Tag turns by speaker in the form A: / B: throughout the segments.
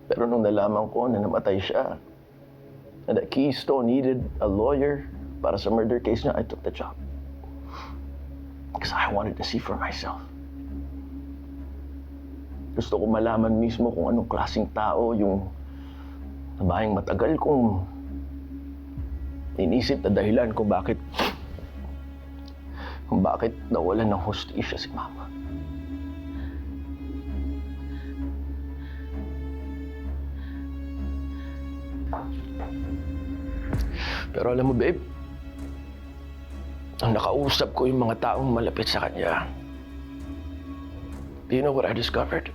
A: Pero nung nalaman ko na namatay siya, and that Keystone needed a lawyer para sa murder case niya, I took the job. Because I wanted to see for myself. Gusto ko malaman mismo kung anong klaseng tao yung nabayang matagal kong inisip na dahilan kung bakit nawalan ng hustisya si Mama. Pero alam mo, babe, nang nakausap ko yung mga taong malapit sa kanya, do you know what I discovered?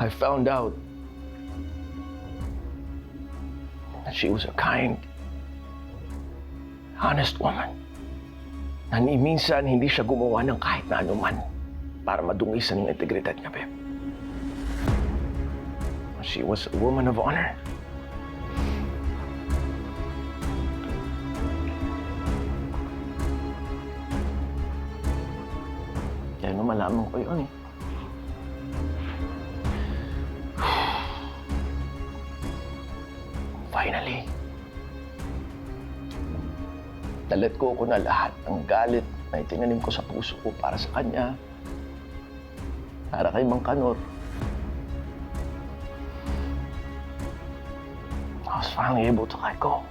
A: I found out that she was a kind, honest woman. Na ni minsan hindi siya gumawa ng kahit na anuman para madungisan yung integridad niya, babe. She was a woman of honor. Kaya nung malaman ko yun finally, nalet ko na lahat ng galit na itinanim ko sa puso ko para sa kanya, para kay Mang Kanor. I was finally able to let go.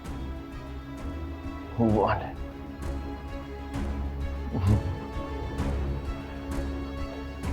A: Move on.